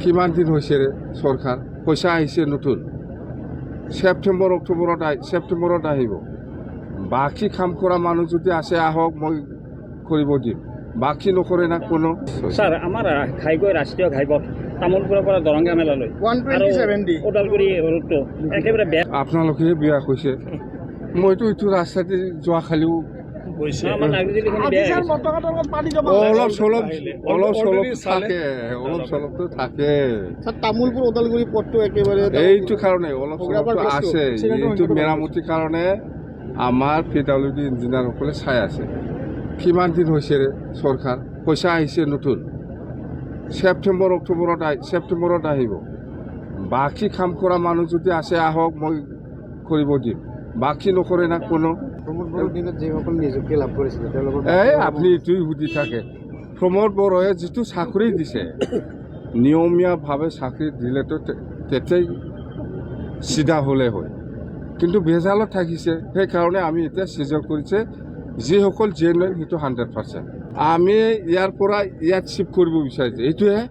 কিমান দিন হৈছে চৰকাৰ পইচা আহিছে নতুন ছেপ্টেম্বৰত আহিব বাকী কাম কৰা মানুহ যদি আছে আহক মই কৰিব দিম বাকী নকৰে না কোনো স্যাৰ আমাৰ ঘাইকৈ ৰাষ্ট্ৰীয় ঘাইপথ তামোলপুৰৰ পৰা দৰংগা মেলালৈ 127 ওদালগুৰি ৰোডটো একেবাৰে বেয়া আপোনালোকে বেয়া কৈছে মইতো এইটো ৰাস্তাতে যোৱা খালিও আমাৰ নাগৰিকখিনি বেয়া অলপ চলপতো থাকে স্যাৰ তামোলপুৰ ওদালগুৰি পথটো একেবাৰে এইটো কাৰণে অলপ চলপতো আছে এইটো মেৰামতিৰ কাৰণে আমাৰ PWD ইঞ্জিনিয়াৰসকলে চাই আছে কিমান দিন হৈছে চৰকাৰ পইচা আহিছে নতুন ছেপ্টেম্বৰত আহিব বাকী কাম কৰা মানুহ যদি আছে আহক মই কৰিব দিম বাকী নকৰে না কোনো দিনত যিসকল নিযুক্তি লাভ কৰিছিল তেওঁলোকৰ আপুনি এইটোৱে সুধি থাকে প্ৰমোদ বড়োৱে যিটো চাকৰি দিছে নিয়মীয়াভাৱে চাকৰি দিলেতো তেতিয়াই চিধা হ'লে হয় কিন্তু ভেজালত থাকিছে সেইকাৰণে আমি এতিয়া চিজন কৰিছে যিসকল জেনুৱেন সেইটো 100%। আমি ইয়াৰ পৰা ইয়াত চিফ্ট কৰিব বিচাৰিছোঁ এইটোহে